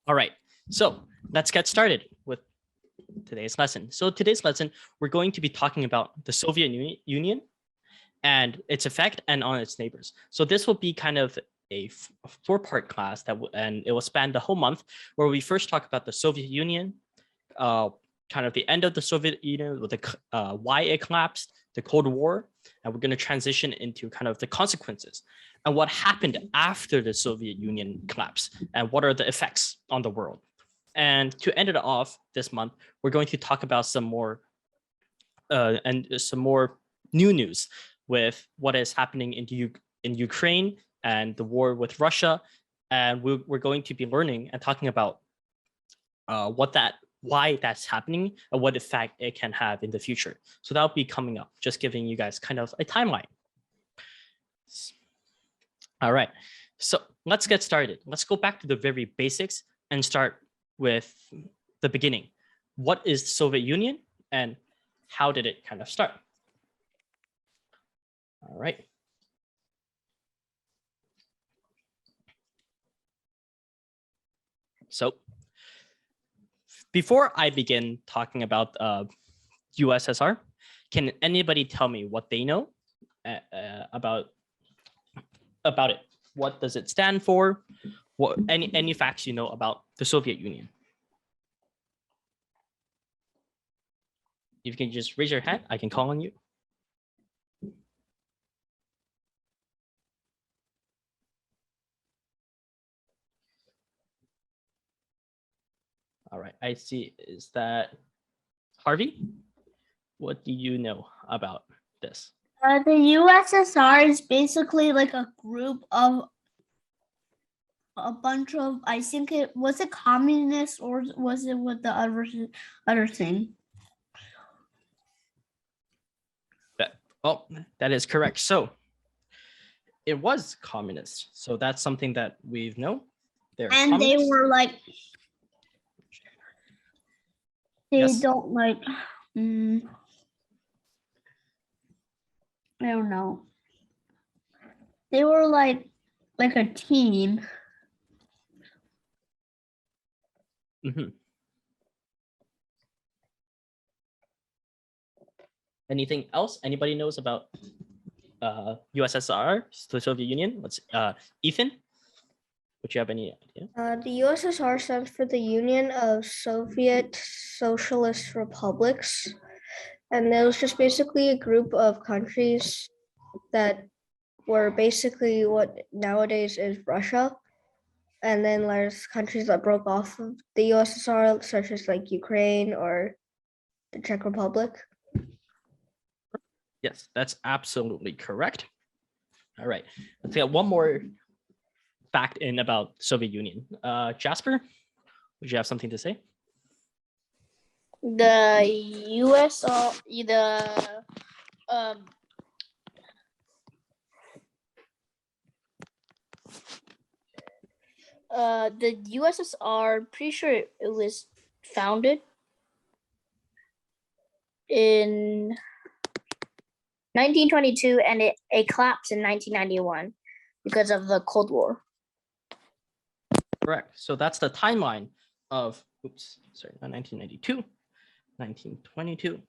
All right, so let's get started with today's lesson. So today's lesson, we're going to be talking about the Soviet Union and its effect and on its neighbors. So this will be kind of a four-part class and it will span the whole month, where we first talk about the Soviet Union, kind of the end of the Soviet Union, with the why it collapsed, the Cold War, and we're going to transition into kind of the consequences and what happened after the Soviet Union collapse and what are the effects on the world. And to end it off this month, we're going to talk about some more new news with what is happening in Ukraine and the war with Russia. And we're going to be learning and talking about why that's happening and what effect it can have in the future. So that'll be coming up, just giving you guys kind of a timeline. All right, so let's get started. Let's go back to the very basics and start with the beginning. What is the Soviet Union and how did it kind of start? All right. So before I begin talking about USSR, can anybody tell me what they know about it? What does it stand for? What any facts you know about the Soviet Union? If you can just raise your hand, I can call on you. All right, I see. Is that Harvey? What do you know about this? The USSR is basically like a group of a bunch of, I think it was it communist or was it with the other thing? Well, that is correct. So it was communist. So that's something that we know. And they were like, they don't like, I don't know. They were like a team. Mm-hmm. Anything else anybody knows about USSR, the Soviet Union? Let's Ethan, would you have any idea? The USSR stands for the Union of Soviet Socialist Republics, and it was just basically a group of countries that were basically what nowadays is Russia. And then there's countries that broke off of the USSR, such as like Ukraine or the Czech Republic. Yes, that's absolutely correct. All right, let's get one more fact in about Soviet Union. Jasper, would you have something to say? The USSR, pretty sure it was founded in 1922 and it collapsed in 1991 because of the Cold War. Correct. So that's the timeline of, not 1992, 1922.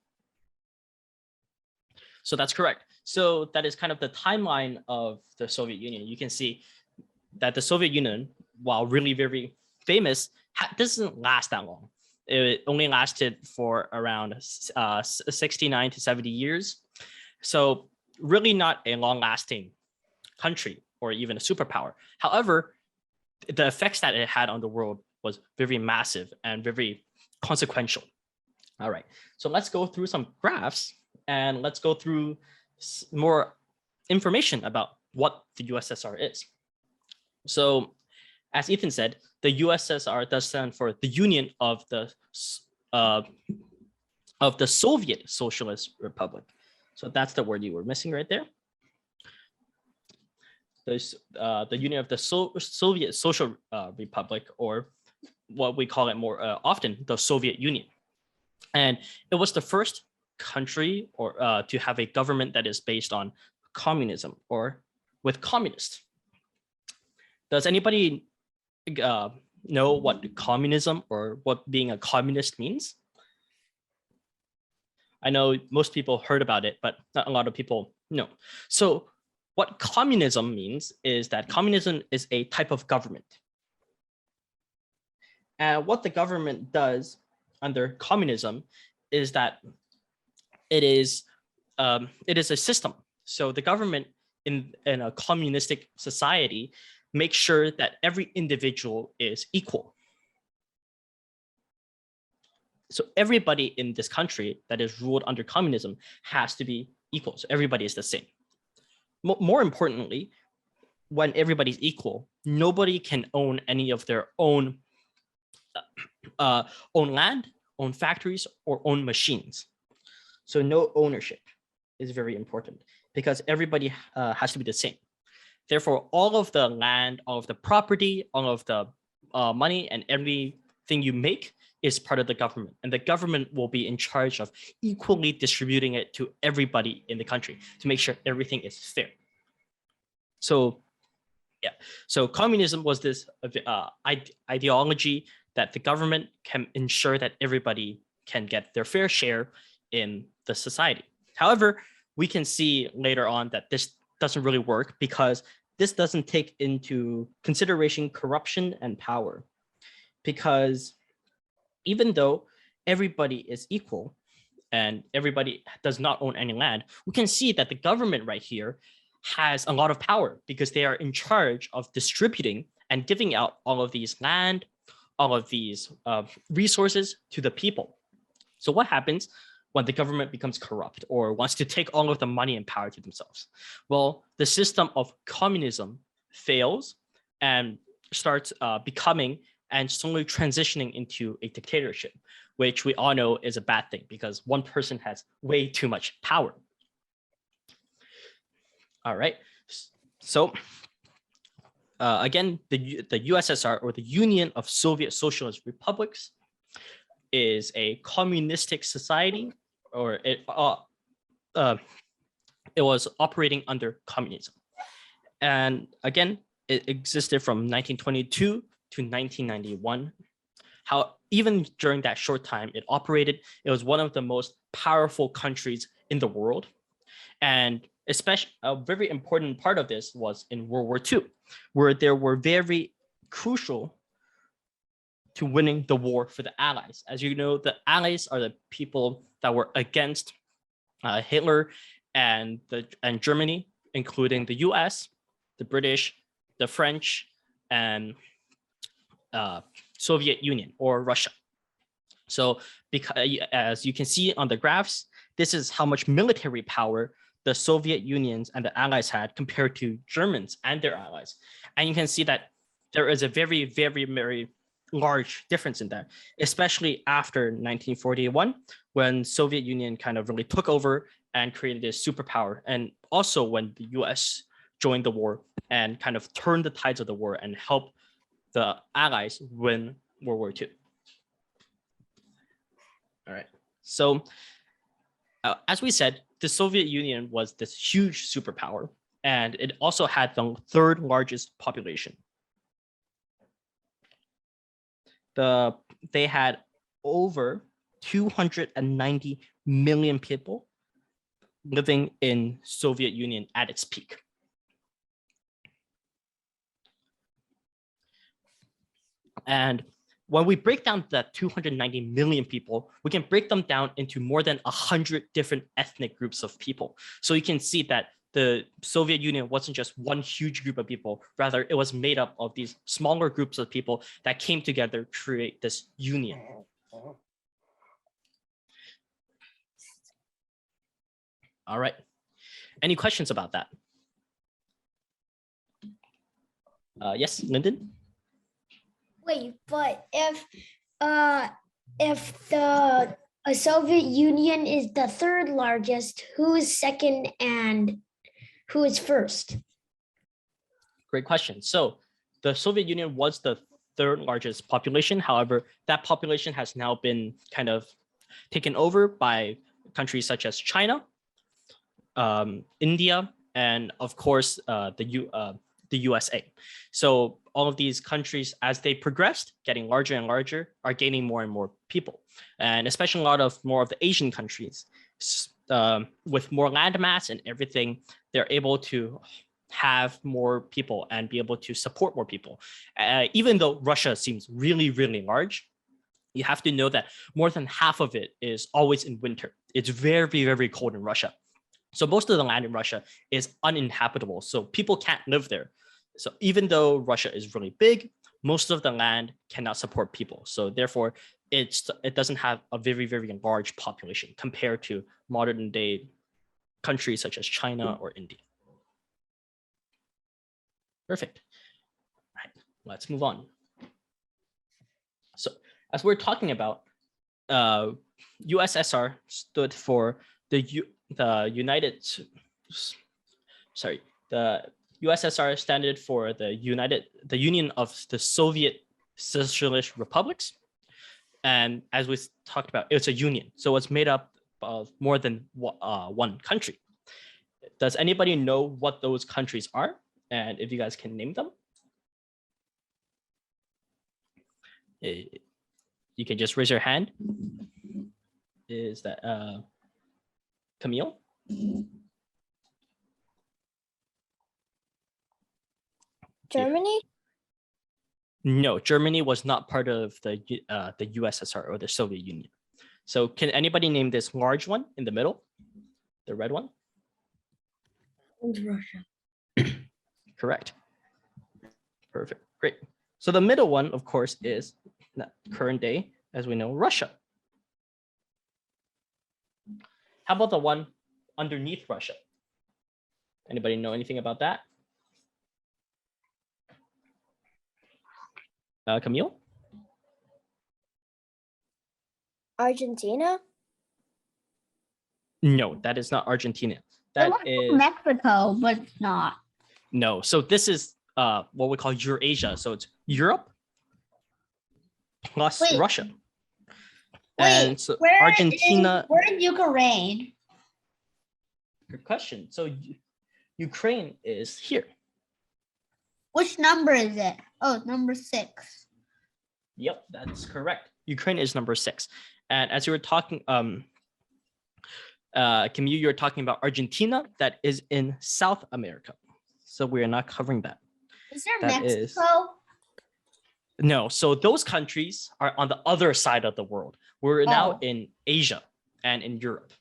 So that's correct. So that is kind of the timeline of the Soviet Union. You can see that the Soviet Union, while really very famous, doesn't last that long. It only lasted for around 69 to 70 years. So really not a long-lasting country or even a superpower. However, the effects that it had on the world was very massive and very consequential. All right, so let's go through some graphs and let's go through more information about what the USSR is. So as Ethan said, the USSR does stand for the Union of the Soviet Socialist Republic. So that's the word you were missing right there. There's the Union of the Soviet Social Republic, or what we call it more often, the Soviet Union. And it was the first country to have a government that is based on communism or with communists. Does anybody know what communism or what being a communist means? I know most people heard about it, but not a lot of people know. So what communism means is that communism is a type of government. And what the government does under communism is that it is a system. So the government in a communistic society makes sure that every individual is equal. So everybody in this country that is ruled under communism has to be equal. So everybody is the same. More importantly, when everybody's equal, nobody can own any of their own land, own factories, or own machines. So no ownership is very important because everybody has to be the same. Therefore, all of the land, all of the property, all of the money, and everything you make is part of the government. And the government will be in charge of equally distributing it to everybody in the country to make sure everything is fair. So yeah, so communism was this ideology that the government can ensure that everybody can get their fair share in the society. However, we can see later on that this doesn't really work because this doesn't take into consideration corruption and power. Because even though everybody is equal and everybody does not own any land, we can see that the government right here has a lot of power because they are in charge of distributing and giving out all of these land, all of these resources to the people. So what happens when the government becomes corrupt or wants to take all of the money and power to themselves? Well, the system of communism fails and starts becoming and slowly transitioning into a dictatorship, which we all know is a bad thing because one person has way too much power. All right, so again, the USSR, or the Union of Soviet Socialist Republics, is a communistic society, or it was operating under communism. And again, it existed from 1922 to 1991. How even during that short time it operated, it was one of the most powerful countries in the world. And especially a very important part of this was in World War II, where there were very crucial to winning the war for the Allies. As you know, the Allies are the people that were against Hitler and Germany, including the US, the British, the French, and Soviet Union or Russia. So because, as you can see on the graphs, this is how much military power the Soviet Unions and the Allies had compared to Germans and their allies. And you can see that there is a very, very, very large difference in that, especially after 1941, when Soviet Union kind of really took over and created this superpower. And also when the US joined the war and kind of turned the tides of the war and helped the Allies win World War II. All right, so as we said, the Soviet Union was this huge superpower, and it also had the third largest population. They had over 290 million people living in Soviet Union at its peak. And when we break down that 290 million people, we can break them down into more than 100 different ethnic groups of people. So you can see that the Soviet Union wasn't just one huge group of people, rather it was made up of these smaller groups of people that came together to create this union. All right, any questions about that? Yes, Lyndon? Wait, but if the Soviet Union is the third largest, who is second and who is first? Great question. So the Soviet Union was the third largest population. However, that population has now been kind of taken over by countries such as China, India, and of course the USA. So all of these countries, as they progressed, getting larger and larger, are gaining more and more people. And especially a lot of more of the Asian countries, with more landmass and everything, they're able to have more people and be able to support more people. Even though Russia seems really, really large, you have to know that more than half of it is always in winter. It's very, very cold in Russia. So most of the land in Russia is uninhabitable. So people can't live there. So even though Russia is really big, most of the land cannot support people. So therefore, it doesn't have a very, very large population compared to modern day countries such as China or India. Perfect. All right, let's move on. So as we're talking about, USSR stood for the USSR standard for the Union of the Soviet Socialist Republics. And as we talked about, it's a union. So it's made up of more than one country. Does anybody know what those countries are? And if you guys can name them? You can just raise your hand. Is that Camille? Germany? No, Germany was not part of the USSR or the Soviet Union. So can anybody name this large one in the middle? The red one? It's Russia. Correct. Perfect. Great. So the middle one, of course, is current day, as we know, Russia. How about the one underneath Russia? Anybody know anything about that? Camille? Argentina? No, that is not Argentina. It That looks like is Mexico, but it's not. no. So this is what we call Eurasia. So it's Europe plus Wait. Russia. Wait, And so where Argentina. Where is Ukraine? Good question. So Ukraine is here. Which number is it? Oh, number 6. Yep, that's correct. Ukraine is number 6. And as you were talking, Camille, you were talking about Argentina. That is in South America. So we are not covering that. Is there That is- Mexico? No, so those countries are on the other side of the world. We're now Oh. in Asia and in Europe.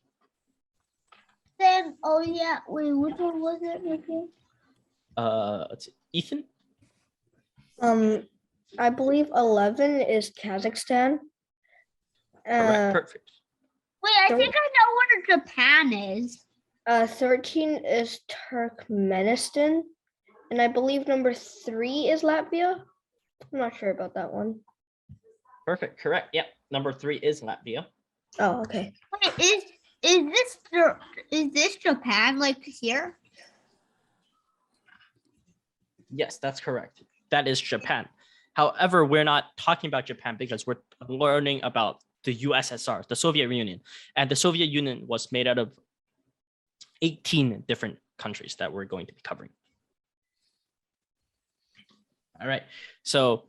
Then, oh yeah, wait, which one was it again? Let's see, Ethan? I believe 11 is Kazakhstan. Correct, perfect. Wait, I think I know where Japan is. 13 is Turkmenistan, and I believe number 3 is Latvia. I'm not sure about that one. Perfect, correct. Yep, number 3 is Latvia. Oh, okay. Wait, is this Japan like here? Yes, that's correct. That is Japan. However, we're not talking about Japan because we're learning about the USSR, the Soviet Union. And the Soviet Union was made out of 18 different countries that we're going to be covering. All right, so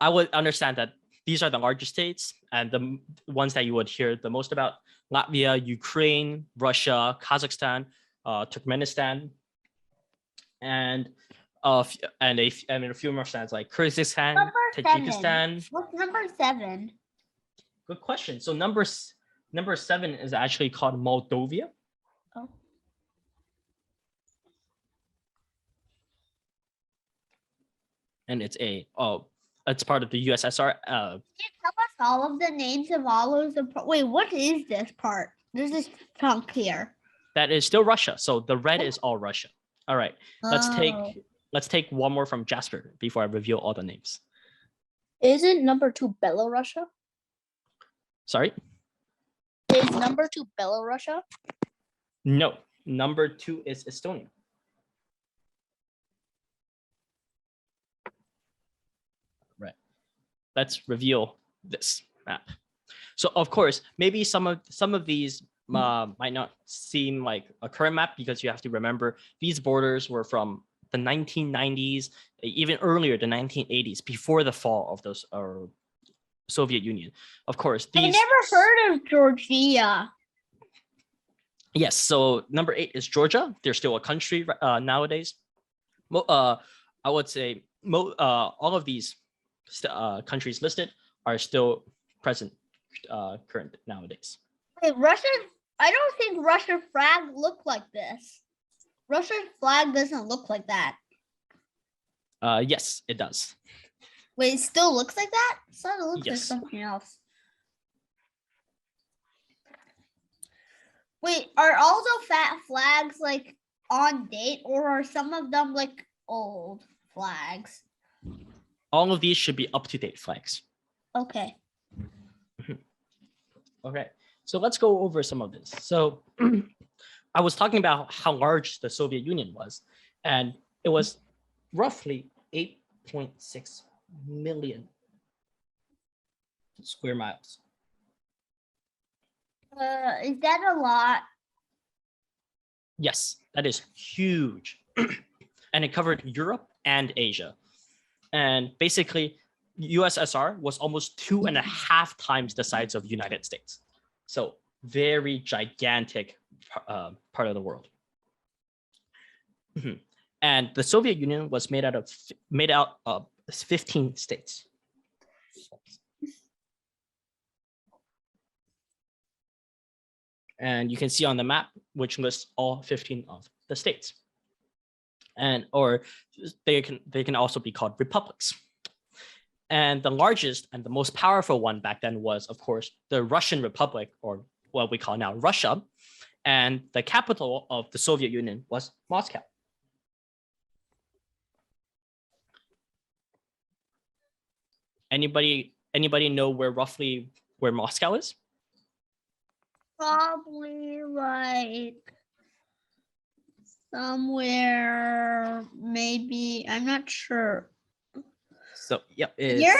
I would understand that these are the largest states and the ones that you would hear the most about: Latvia, Ukraine, Russia, Kazakhstan, Turkmenistan, and a few more stands like Kyrgyzstan, Number 7. Tajikistan. What's number 7? Good question. So number 7 is actually called Moldova. Oh. And it's part of the USSR. Can you tell us all of the names of all of the wait, what is this part? There's this chunk here. That is still Russia. So the red is all Russia. All right. Oh. Let's take one more from Jasper before I reveal all the names. Isn't number 2 Belarusia? Sorry? Is number 2 Belarusia? No. Number 2 is Estonia. Right. Let's reveal this map. So of course, maybe some of these might not seem like a current map because you have to remember these borders were from the 1990s, even earlier, the 1980s, before the fall of those Soviet Union. Of course, I these. never heard of Georgia. Yes, so number 8 is Georgia. They're still a country nowadays. I would say all of these countries listed are still present current nowadays. Wait, I don't think Russia's flag looked like this. Russia's flag doesn't look like that. Yes, it does. Wait, it still looks like that? I thought it looked like Yes. something else. Wait, are all the fat flags like on date, or are some of them like old flags? All of these should be up-to-date flags. Okay. Okay, so let's go over some of this. So I was talking about how large the Soviet Union was, and it was roughly 8.6 million square miles. Is that a lot? Yes, that is huge. And it covered Europe and Asia. And basically, USSR was almost 2.5 times the size of the United States. So very gigantic part of the world. And the Soviet Union was made out of 15 states. And you can see on the map, which lists all 15 of the states. And or they can also be called republics. And the largest and the most powerful one back then was, of course, the Russian Republic, or what we call now Russia. And the capital of the Soviet Union was Moscow. Anybody know roughly where Moscow is? Probably like somewhere, maybe, I'm not sure. So, yep, Here?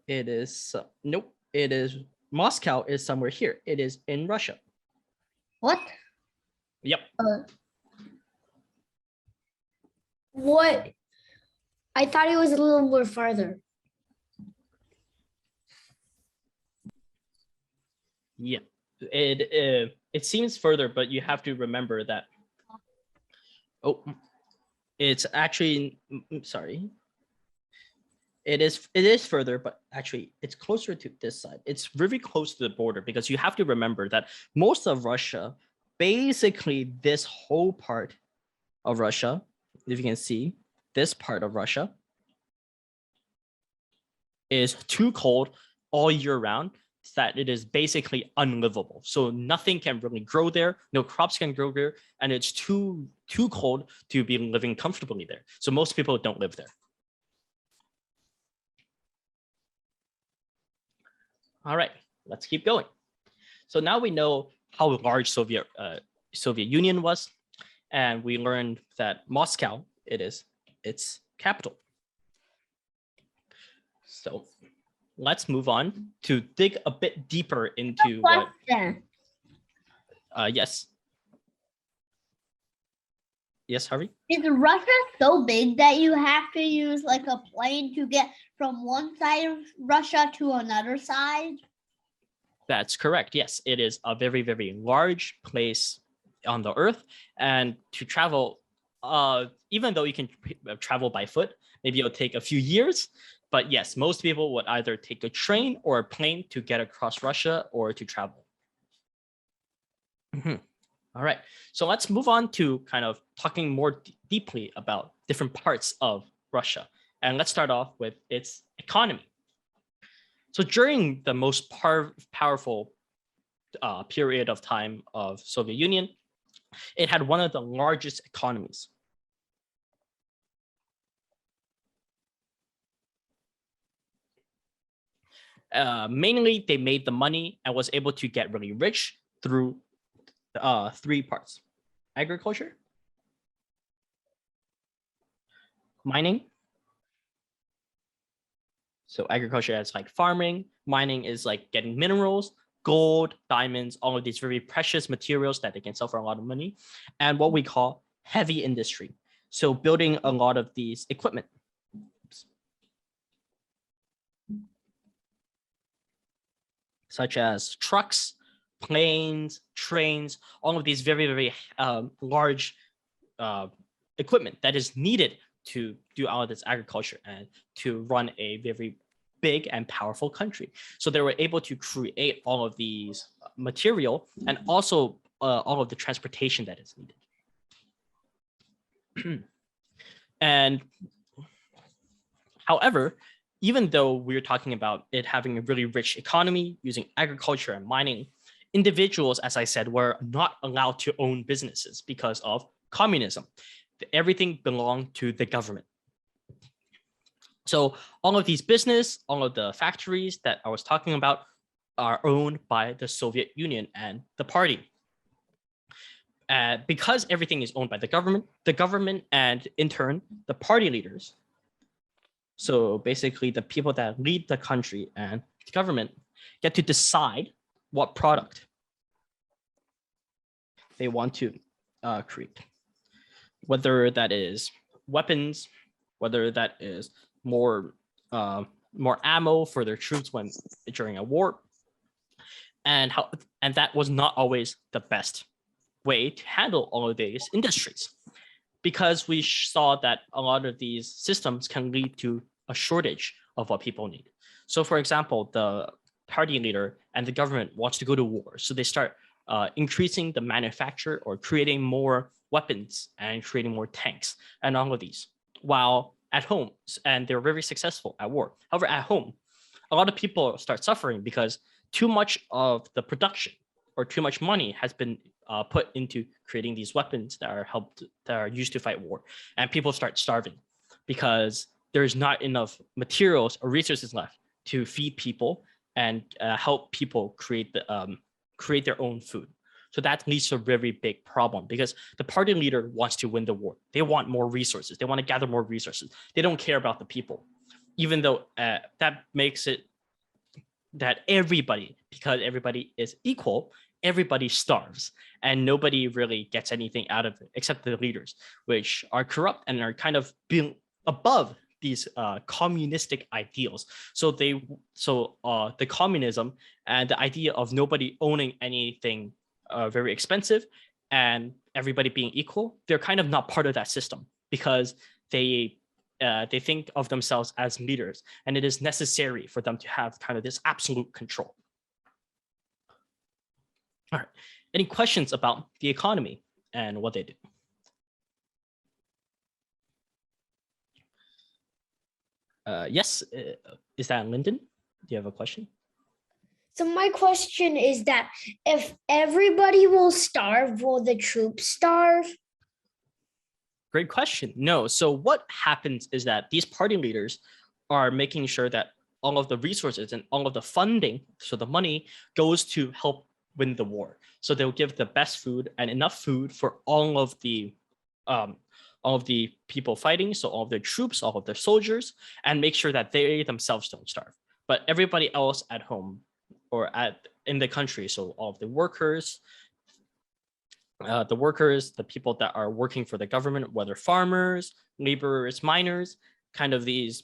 it is. Nope, it is. Moscow is somewhere here. It is in Russia. What? Yep. What? I thought it was a little more farther. Yeah, it seems further, but you have to remember that. Oh, it's actually sorry. It is further, but actually it's closer to this side. It's really close to the border, because you have to remember that most of Russia, basically this whole part of Russia, if you can see, this part of Russia is too cold all year round, that it is basically unlivable. So nothing can really grow there, no crops can grow there, and it's too cold to be living comfortably there. So most people don't live there. All right, let's keep going. So now we know how large Soviet Union was, and we learned that Moscow, its capital. So let's move on to dig a bit deeper into what. Yes. Yes, Harvey? Is Russia so big that you have to use like a plane to get from one side of Russia to another side? That's correct. Yes, it is a very, very large place on the earth. And to travel, even though you can travel by foot, maybe it'll take a few years. But yes, most people would either take a train or a plane to get across Russia or to travel. All right, so let's move on to kind of talking more deeply about different parts of Russia. And let's start off with its economy. So during the most powerful period of time of Soviet Union, it had one of the largest economies. Mainly, they made the money and was able to get really rich through 3 parts: agriculture, mining. So agriculture is like farming, mining is like getting minerals, gold, diamonds, all of these very precious materials that they can sell for a lot of money, and what we call heavy industry. So building a lot of these equipment. Such as trucks, planes, trains, all of these very, very large equipment that is needed to do all of this agriculture and to run a very big and powerful country. So they were able to create all of these material and also all of the transportation that is needed. And however, even though we're talking about it having a really rich economy using agriculture and mining, individuals, as I said, were not allowed to own businesses because of communism. Everything belonged to the government. So all of these business, all of the factories that I was talking about are owned by the Soviet Union and the party. Because everything is owned by the government and in turn, the party leaders. So basically the people that lead the country and the government get to decide what product they want to create. Whether that is weapons, whether that is more ammo for their troops when during a war, and that was not always the best way to handle all of these industries, because we saw that a lot of these systems can lead to a shortage of what people need. So, for example, the party leader and the government wants to go to war, so they start increasing the manufacture or creating more weapons and creating more tanks and all of these, while at home, and they're very successful at war. However, at home, a lot of people start suffering because too much of the production or too much money has been put into creating these weapons that are used to fight war, and people start starving because there's not enough materials or resources left to feed people and help people create their own food. So that leads to a very big problem because the party leader wants to win the war. They want more resources. They want to gather more resources. They don't care about the people, even though that makes it that everybody, because everybody is equal, everybody starves and nobody really gets anything out of it except the leaders, which are corrupt and are kind of being above these communistic ideals. So the communism and the idea of nobody owning anything very expensive and everybody being equal, they're kind of not part of that system because they think of themselves as leaders, and it is necessary for them to have kind of this absolute control. All right, any questions about the economy and what they do? Yes, is that Lyndon? Do you have a question? So my question is that if everybody will starve, will the troops starve? Great question. No. So what happens is that these party leaders are making sure that all of the resources and all of the funding, so the money, goes to help win the war. So they'll give the best food and enough food for all of the people fighting, so all of their troops, all of their soldiers, and make sure that they themselves don't starve. But everybody else at home or in the country, so all of the workers, the people that are working for the government, whether farmers, laborers, miners, kind of these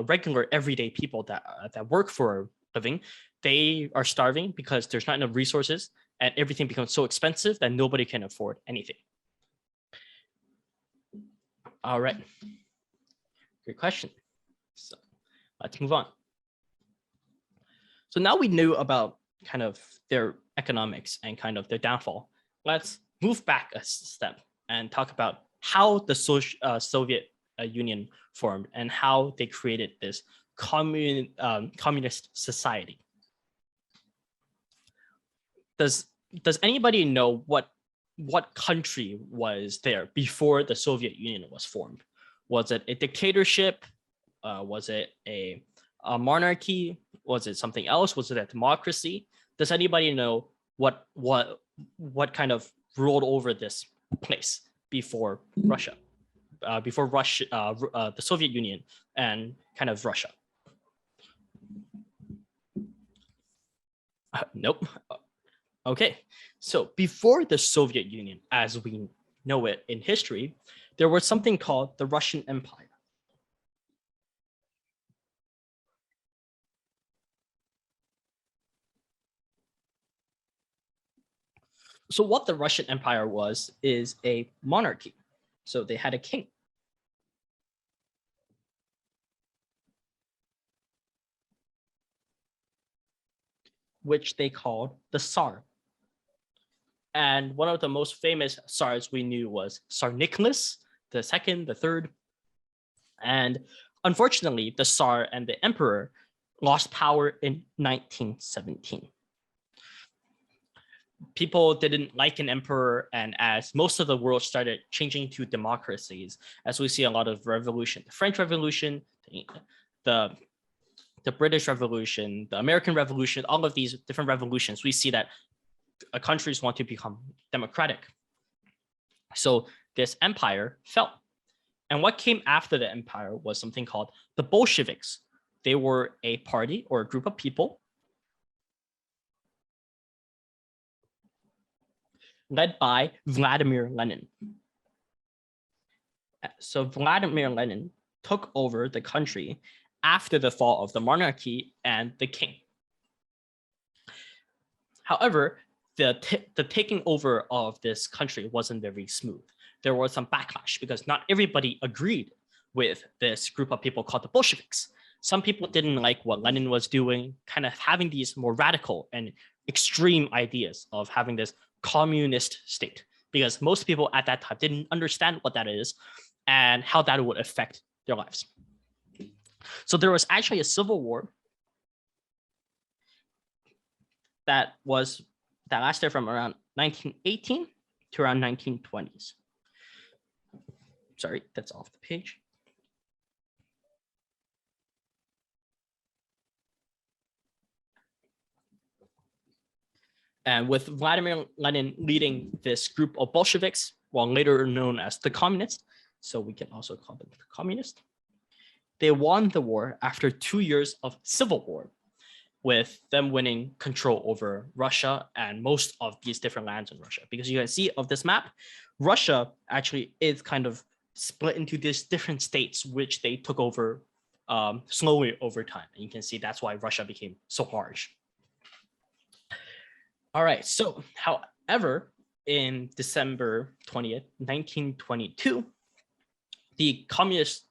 regular everyday people that work for a living, they are starving because there's not enough resources and everything becomes so expensive that nobody can afford anything. All right, good question. So let's move on. So now we knew about kind of their economics and kind of their downfall. Let's move back a step and talk about how the Soviet Union formed and how they created this communist society. Does anybody know what country was there before the Soviet Union was formed? Was it a dictatorship? Was it a monarchy? Was it something else? Was it a democracy? Does anybody know what kind of ruled over this place before Russia, the Soviet Union and kind of Russia? Nope. Okay, so before the Soviet Union, as we know it in history, there was something called the Russian Empire. So what the Russian Empire was is a monarchy. So they had a king. Which they called the Tsar. And one of the most famous Tsars we knew was Tsar Nicholas, the second, the third. And unfortunately, the Tsar and the Emperor lost power in 1917. People didn't like an emperor, and as most of the world started changing to democracies, as we see a lot of revolution, the French Revolution, the British Revolution, the American Revolution, all of these different revolutions, we see that countries want to become democratic. So this empire fell. And what came after the empire was something called the Bolsheviks. They were a party or a group of people led by Vladimir Lenin. So Vladimir Lenin took over the country after the fall of the monarchy and the king. However, the taking over of this country wasn't very smooth. There was some backlash because not everybody agreed with this group of people called the Bolsheviks. Some people didn't like what Lenin was doing, kind of having these more radical and extreme ideas of having this communist state, because most people at that time didn't understand what that is and how that would affect their lives. So there was actually a civil war that lasted from around 1918 to around 1920s. Sorry, that's off the page. And with Vladimir Lenin leading this group of Bolsheviks, well, later known as the Communists, so we can also call them the Communists, they won the war after 2 years of civil war, with them winning control over Russia and most of these different lands in Russia. Because you can see of this map, Russia actually is kind of split into these different states, which they took over slowly over time. And you can see that's why Russia became so large. All right, so however, in December 20th, 1922, the communist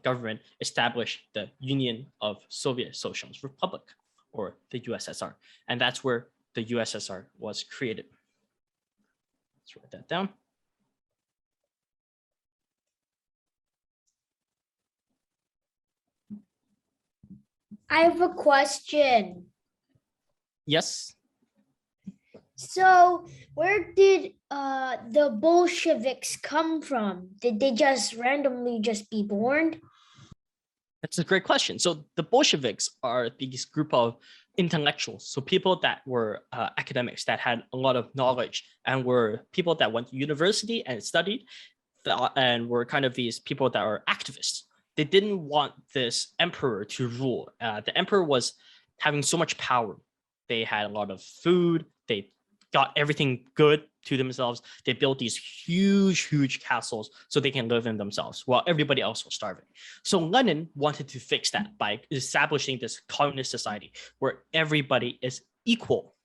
government established the Union of Soviet Socialist Republic, or the USSR, and that's where the USSR was created. Let's write that down. I have a question. Yes. So, where did the Bolsheviks come from? Did they just randomly just be born? That's a great question. So the Bolsheviks are these group of intellectuals, so people that were academics that had a lot of knowledge and were people that went to university and studied and were kind of these people that are activists. They didn't want this emperor to rule. The emperor was having so much power. They had a lot of food. They got everything good to themselves. They built these huge castles so they can live in themselves while everybody else was starving. So Lenin wanted to fix that by establishing this communist society where everybody is equal.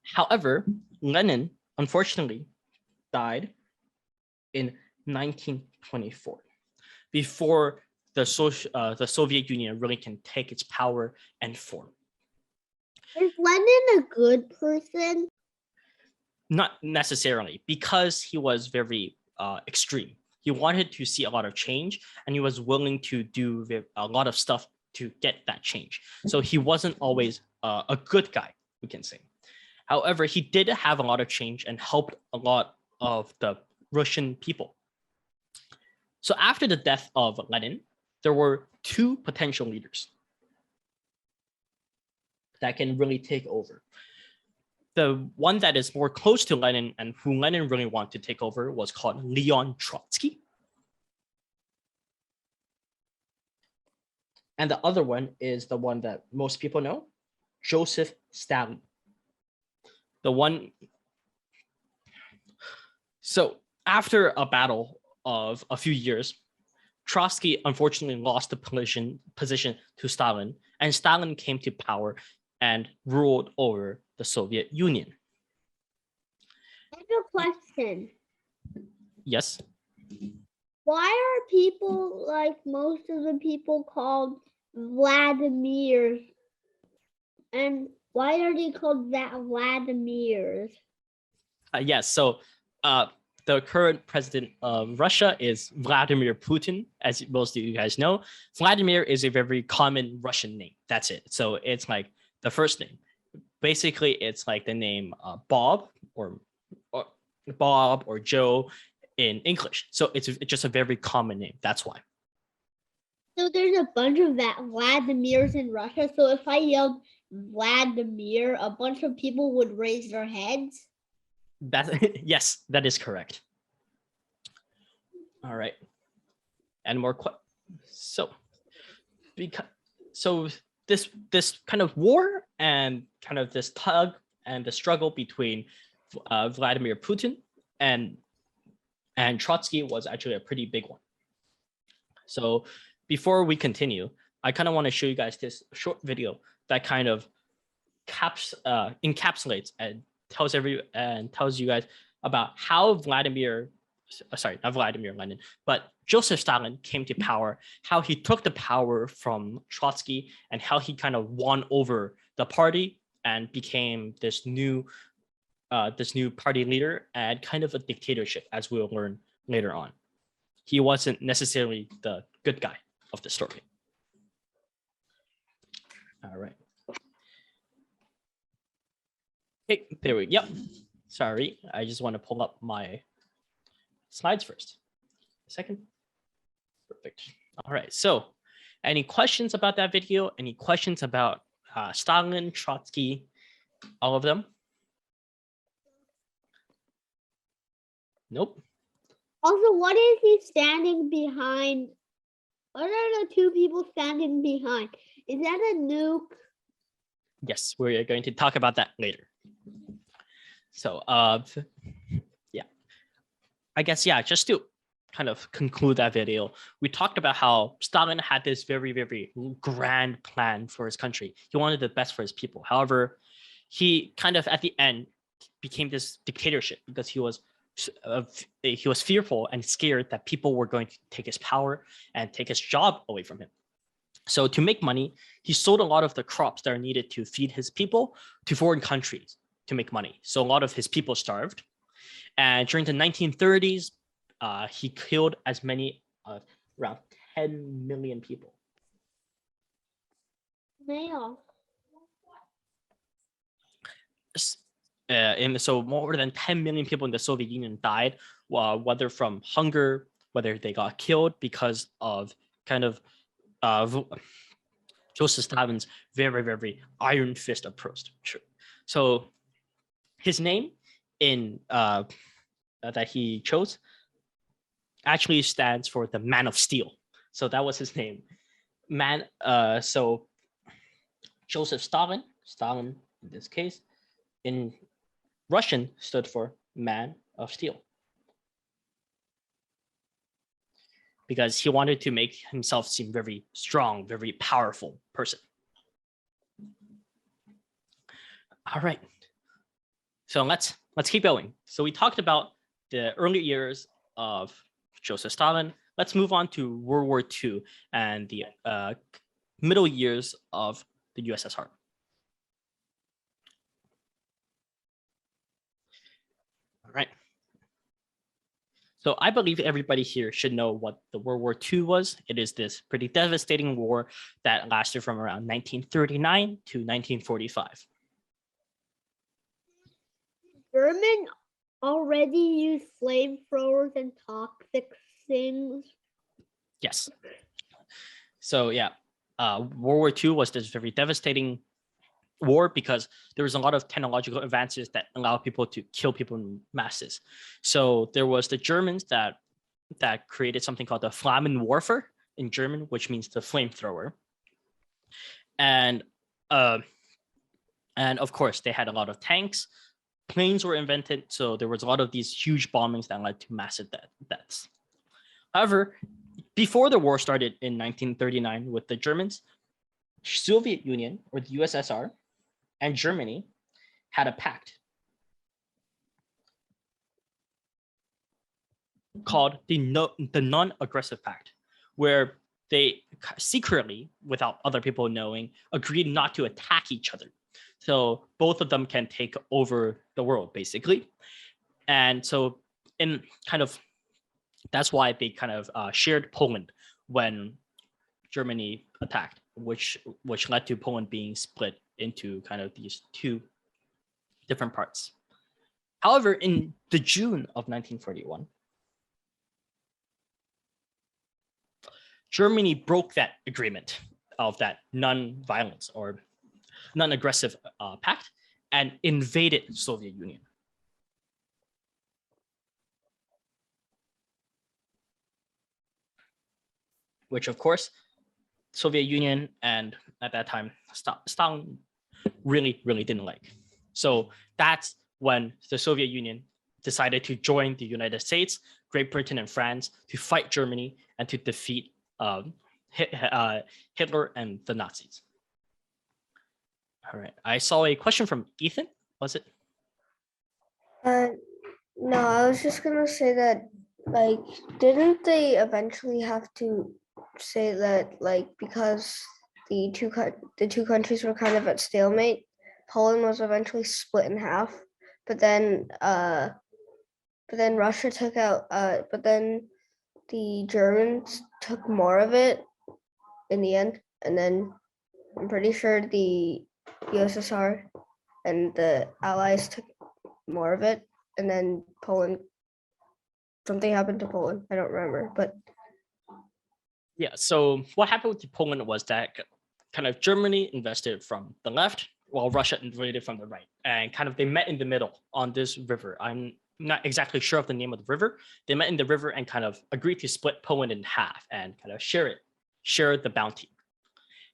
However, Lenin unfortunately died in 1924, before the Soviet Union really can take its power and form. Is Lenin a good person? Not necessarily, because he was very extreme. He wanted to see a lot of change, and he was willing to do a lot of stuff to get that change. So he wasn't always a good guy, we can say. However, he did have a lot of change and helped a lot of the Russian people. So after the death of Lenin, there were two potential leaders that can really take over. The one that is more close to Lenin and who Lenin really wanted to take over was called Leon Trotsky. And the other one is the one that most people know, Joseph Stalin. The one, So after a battle of a few years, Trotsky unfortunately lost the position to Stalin, and Stalin came to power and ruled over the Soviet Union. I have a question. Yes. Why are people, like most of the people, called Vladimirs? And why are they called Vladimirs? Yes. So the current president of Russia is Vladimir Putin, as most of you guys know. Vladimir is a very common Russian name. That's it. So it's like the first name. Basically, it's like the name Bob or Bob or Joe in English. So it's just a very common name. That's why. So there's a bunch of Vladimirs in Russia. So if I yelled Vladimir, a bunch of people would raise their heads. Yes, that is correct. All right. And more so this kind of war and kind of this tug and the struggle between Vladimir Putin and Trotsky was actually a pretty big one. So before we continue, I kind of want to show you guys this short video that kind of encapsulates and tells you guys about how not Vladimir Lenin, but Joseph Stalin came to power, how he took the power from Trotsky, and how he kind of won over the party and became this new party leader and kind of a dictatorship, as we'll learn later on. He wasn't necessarily the good guy of the story. All right. Okay, there we go. Yep. Sorry, I just want to pull up my slides first. A second. Perfect. All right. So, any questions about that video? Any questions about Stalin, Trotsky, all of them? Nope. Also, what is he standing behind? What are the two people standing behind? Is that a nuke? Yes, we're going to talk about that later. So, yeah, I guess, yeah, just to kind of conclude that video, we talked about how Stalin had this very, very grand plan for his country. He wanted the best for his people. However, he kind of at the end became this dictatorship because he was fearful and scared that people were going to take his power and take his job away from him. So to make money, he sold a lot of the crops that are needed to feed his people to foreign countries to make money. So a lot of his people starved. And during the 1930s, he killed as many around 10 million people. Male. And so more than 10 million people in the Soviet Union died, whether from hunger, whether they got killed because of kind of Joseph Stalin's very, very iron fist approach. So his name in that he chose actually stands for the Man of Steel. So that was his name. So Joseph Stalin in this case, in Russian stood for Man of Steel, because he wanted to make himself seem very strong, very powerful person. All right. So let's keep going. So we talked about the early years of Joseph Stalin. Let's move on to World War II and the middle years of the USSR. All right. So I believe everybody here should know what the World War II was. It is this pretty devastating war that lasted from around 1939 to 1945. German already used flamethrowers and toxic things. Yes. So yeah, World War II was this very devastating war because there was a lot of technological advances that allowed people to kill people in masses. So there was the Germans that created something called the Flammenwerfer in German, which means the flamethrower. And of course they had a lot of tanks, planes were invented, so there was a lot of these huge bombings that led to massive deaths. However, before the war started in 1939 with the Germans, Soviet Union, or the USSR, and Germany had a pact called the Non-Aggressive Pact, where they secretly, without other people knowing, agreed not to attack each other. So both of them can take over the world, basically. And so in kind of, that's why they kind of shared Poland when Germany attacked, which led to Poland being split into kind of these two different parts. However, in the June of 1941, Germany broke that agreement of that non-violence or non-aggressive pact and invaded Soviet Union. Which, of course, Soviet Union and at that time Stalin really didn't like. So that's when the Soviet Union decided to join the United States, Great Britain, and France to fight Germany and to defeat Hitler and the Nazis. All right, I saw a question from Ethan. Was it? No, I was just gonna say that, like, didn't they eventually have to say that, like, because the two countries were kind of at stalemate, Poland was eventually split in half, but then Russia took out, but then the Germans took more of it in the end, and then I'm pretty sure the USSR and the Allies took more of it, and then Poland, something happened to Poland. I don't remember, but yeah. So what happened with Poland was that kind of Germany invested from the left, while Russia invaded from the right, and kind of they met in the middle on this river. I'm not exactly sure of the name of the river. They met in the river and kind of agreed to split Poland in half and kind of share the bounty.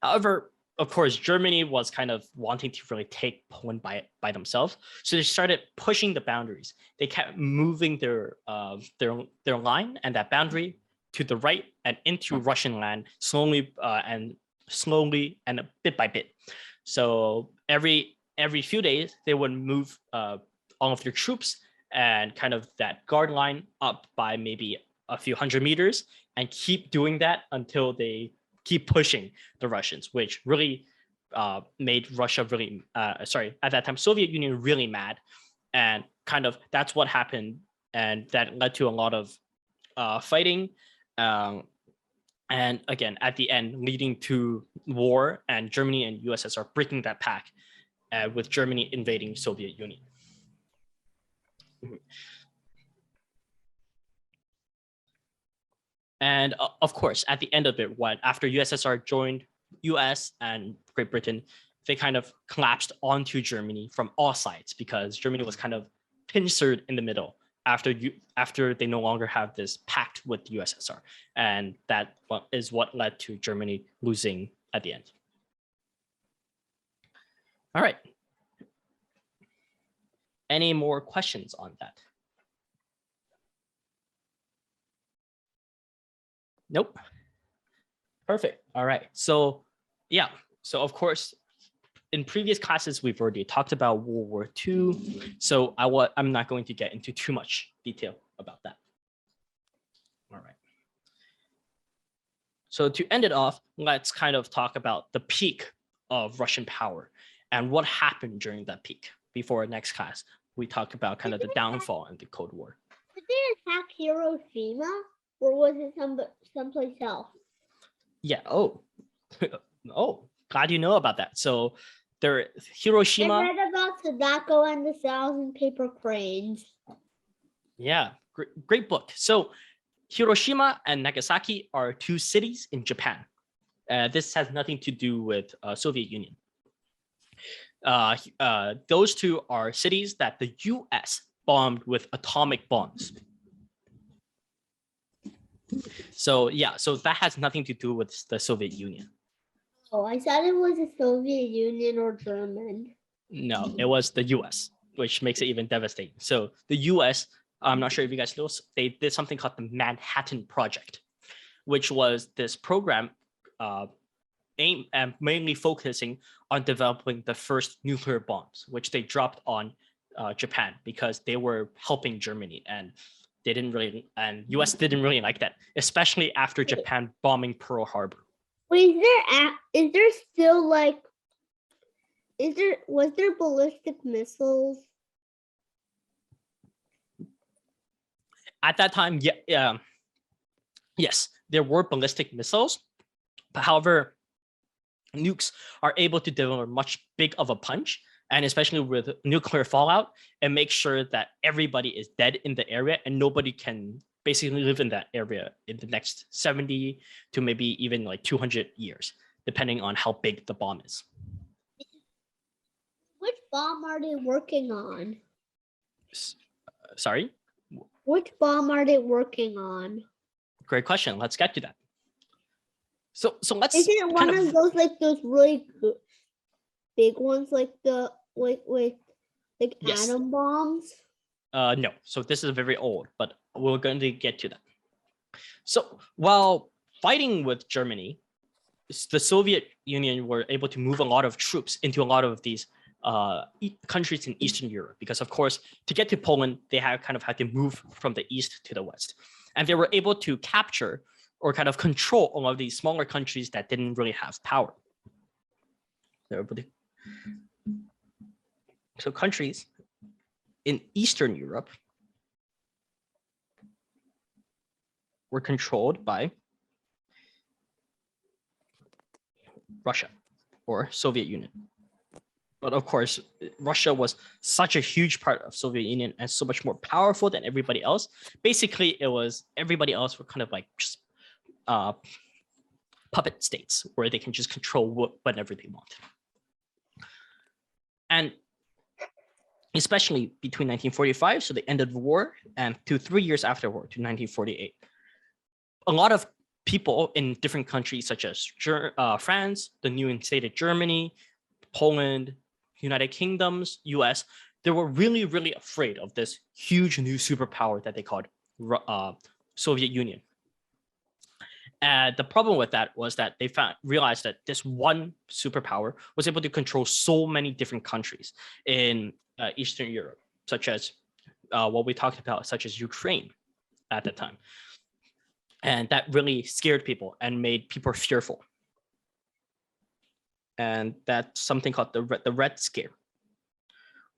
However, of course, Germany was kind of wanting to really take Poland by themselves, so they started pushing the boundaries. They kept moving their line and that boundary to the right and into Russian land slowly and bit by bit. So every few days they would move all of their troops and kind of that guard line up by maybe a few hundred meters and keep doing that until they keep pushing the Russians, which really made Russia really, at that time, Soviet Union really mad. And kind of that's what happened. And that led to a lot of fighting. And again, at the end, leading to war and Germany and USSR breaking that pact with Germany invading Soviet Union. And of course, at the end of it, after USSR joined US and Great Britain, they kind of collapsed onto Germany from all sides because Germany was kind of pincered in the middle after they no longer have this pact with the USSR. And that is what led to Germany losing at the end. All right. Any more questions on that? Nope. Perfect. All right. So yeah. So of course, in previous classes, we've already talked about World War II. So I'm not going to get into too much detail about that. All right. So to end it off, let's kind of talk about the peak of Russian power and what happened during that peak. Before next class, we talk about kind of the downfall and the Cold War. Did they attack Hiroshima, or was it someplace else? Yeah. Oh, oh, glad you know about that. So there, Hiroshima. I read about tobacco and the 1,000 paper cranes. Yeah, great book. So Hiroshima and Nagasaki are two cities in Japan. This has nothing to do with Soviet Union. Those two are cities that the US bombed with atomic bombs. So yeah, so that has nothing to do with the Soviet Union. Oh, I thought it was the Soviet Union or German. No, it was the US. which makes it even devastating. So the US, I'm not sure if you guys know, they did something called the Manhattan Project, which was this program aimed and mainly focusing on developing the first nuclear bombs, which they dropped on Japan because they were helping Germany, and US didn't really like that, especially after Japan bombing Pearl Harbor. Wait, is there still like, was there ballistic missiles? At that time, yes, there were ballistic missiles, but however, nukes are able to deliver much big of a punch, and especially with nuclear fallout, and make sure that everybody is dead in the area and nobody can basically live in that area in the next 70 to maybe even like 200 years, depending on how big the bomb is. Which bomb are they working on? Sorry? Which bomb are they working on? Great question. Let's get to that. So let's. Is it one of those like those really big ones, like the like Yes. atom bombs? No. So this is very old, but we're going to get to that. So while fighting with Germany, the Soviet Union were able to move a lot of troops into a lot of these countries in Eastern Europe, because of course, to get to Poland, they had to move from the east to the west. And they were able to capture or kind of control all of these smaller countries that didn't really have power. So countries in Eastern Europe were controlled by Russia or Soviet Union. But of course, Russia was such a huge part of Soviet Union and so much more powerful than everybody else. Basically, it was everybody else were kind of like just puppet states where they can just control whatever they want. And especially between 1945, so the end of the war, and 3 years afterward to 1948, a lot of people in different countries such as France, the new instated Germany, Poland, United Kingdoms, US, they were really, really afraid of this huge new superpower that they called Soviet Union. And the problem with that was that they realized that this one superpower was able to control so many different countries in Eastern Europe, such as what we talked about, such as Ukraine at the time. And that really scared people and made people fearful. And that's something called the Red Scare,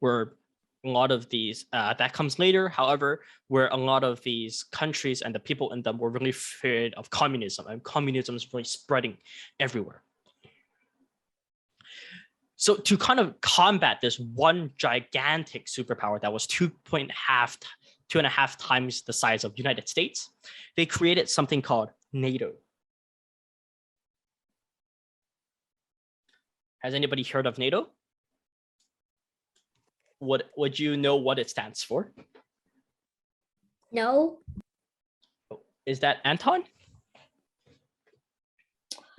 where a lot of these, that comes later, however, where a lot of these countries and the people in them were really afraid of communism, and communism is really spreading everywhere. So to kind of combat this one gigantic superpower that was 2.5 times the size of United States, they created something called NATO. Has anybody heard of NATO? Would you know what it stands for? No, Is that Anton?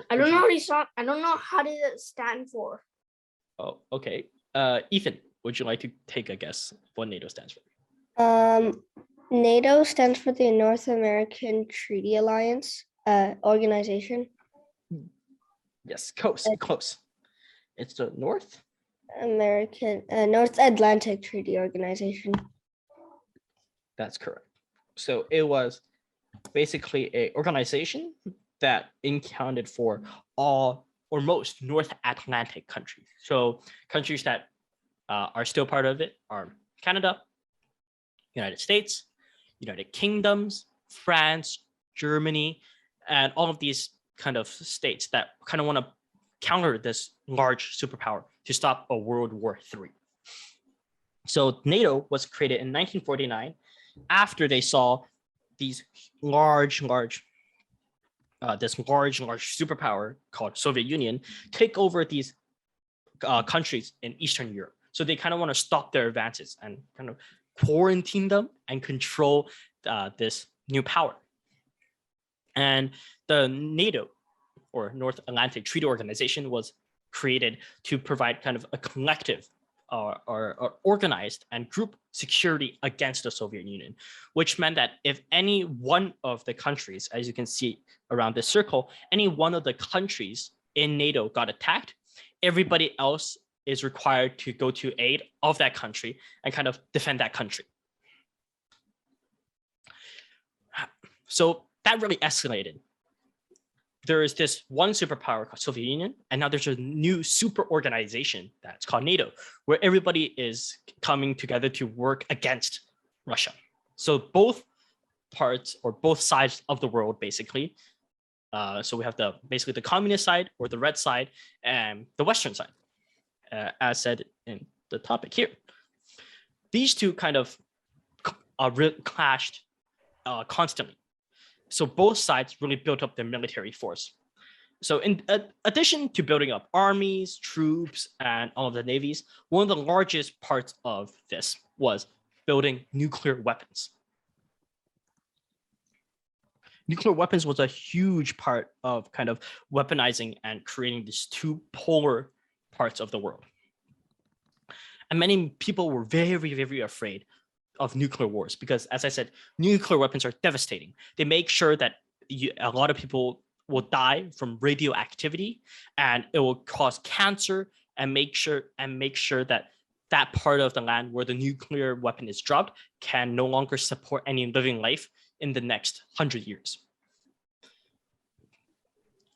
I don't know I don't know how did it stand for. Oh, okay. Ethan, would you like to take a guess what NATO stands for? NATO stands for the North American Treaty Alliance organization. Yes, close. It's the North Atlantic Treaty Organization. That's correct. So it was basically an organization that accounted for all or most North Atlantic countries. So countries that are still part of it are Canada, United States, United Kingdoms, France, Germany, and all of these kind of states that kind of want to counter this large superpower to stop a World War III. So NATO was created in 1949 after they saw these large superpower called Soviet Union take over these countries in Eastern Europe. So they kind of want to stop their advances and kind of quarantine them and control this new power. And the NATO, or North Atlantic Treaty Organization, was created to provide kind of a collective or organized and group security against the Soviet Union, which meant that if any one of the countries, as you can see around this circle, any one of the countries in NATO got attacked, everybody else is required to go to aid of that country and kind of defend that country. So that really escalated. There is this one superpower called Soviet Union, and now there's a new super organization that's called NATO, where everybody is coming together to work against Russia. So both parts or both sides of the world, basically. So we have basically the communist side or the red side and the Western side, as said in the topic here. These two kind of clashed constantly. So both sides really built up their military force. So in addition to building up armies, troops, and all of the navies, one of the largest parts of this was building nuclear weapons. Nuclear weapons was a huge part of kind of weaponizing and creating these two polar parts of the world. And many people were very, very afraid of nuclear wars because, as I said, nuclear weapons are devastating. They make sure that a lot of people will die from radioactivity, and it will cause cancer, and make sure that that part of the land where the nuclear weapon is dropped can no longer support any living life in the next 100 years.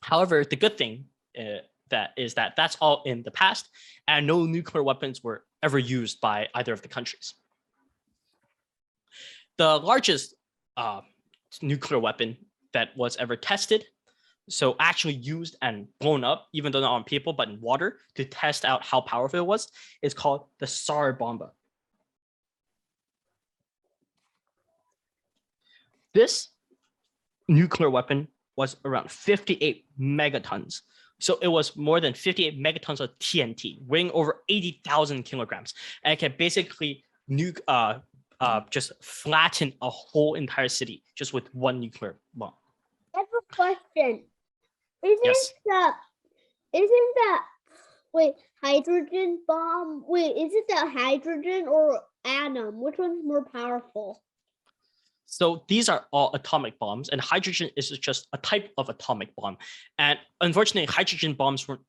However, the good thing is that that's all in the past, and no nuclear weapons were ever used by either of the countries. The largest nuclear weapon that was ever tested, so actually used and blown up, even though not on people, but in water to test out how powerful it was, is called the Tsar Bomba. This nuclear weapon was around 58 megatons. So it was more than 58 megatons of TNT, weighing over 80,000 kilograms. And it can basically just flatten a whole entire city just with one nuclear bomb. I have a question. Yes. Hydrogen bomb? Wait, is it the hydrogen or atom? Which one's more powerful? So these are all atomic bombs, and hydrogen is just a type of atomic bomb. And unfortunately, hydrogen bombs weren't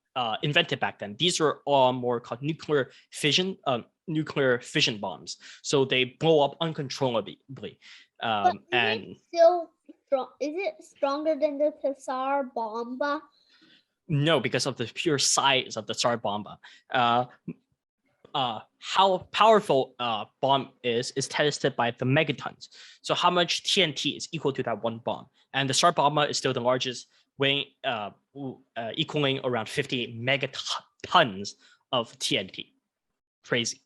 invented back then. These were all more called nuclear fission bombs. So they blow up uncontrollably. And still strong? Is it stronger than the Tsar Bomba? No, because of the pure size of the Tsar Bomba. How powerful bomb is tested by the megatons. So how much TNT is equal to that one bomb. And the Tsar Bomba is still the largest, weighing equaling around 58 megatons of TNT. Crazy.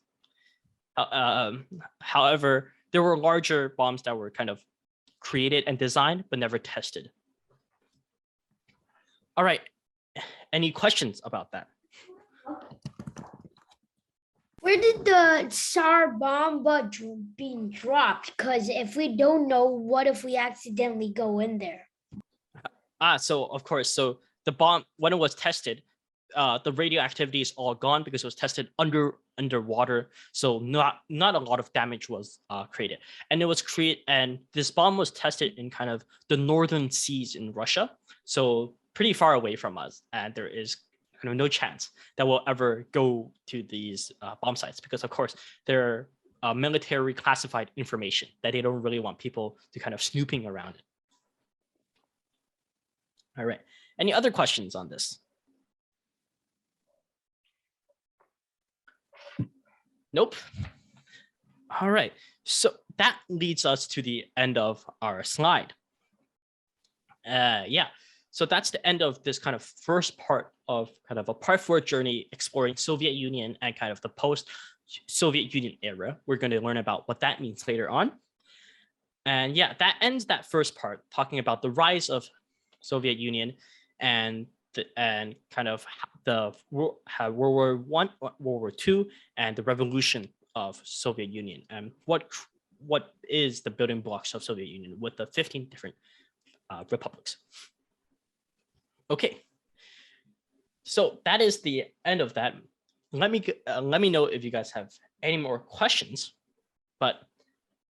However, there were larger bombs that were kind of created and designed, but never tested. All right. Any questions about that? Where did the Tsar Bomba being dropped? Because if we don't know, what if we accidentally go in there? So of course, so the bomb, when it was tested, the radioactivity is all gone because it was tested underwater. So not a lot of damage was created. And it was and this bomb was tested in kind of the northern seas in Russia. So pretty far away from us. And there is kind of no chance that we'll ever go to these bomb sites because, of course, they're military classified information that they don't really want people to kind of snooping around it. All right. Any other questions on this? Nope. All right. So that leads us to the end of our slide. Yeah. So that's the end of this kind of first part of kind of a part 4 journey exploring Soviet Union and kind of the post-Soviet Union era. We're going to learn about what that means later on. And yeah, that ends that first part, talking about the rise of Soviet Union and kind of the World War I, World War II, and the revolution of Soviet Union, and what is the building blocks of Soviet Union with the 15 different republics. Okay, so that is the end of that let me know if you guys have any more questions. But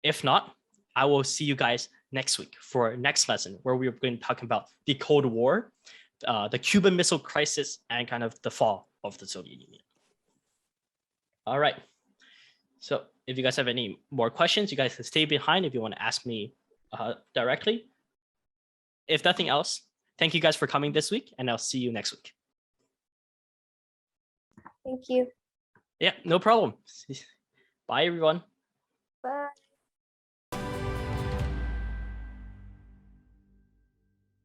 if not, I will see you guys next week for our next lesson, where we're going to talk about the Cold War, the Cuban Missile Crisis, and kind of the fall of the Soviet Union. All right. So if you guys have any more questions, you guys can stay behind if you want to ask me directly. If nothing else, thank you guys for coming this week, and I'll see you next week. Thank you. Yeah, no problem. Bye, everyone. Bye.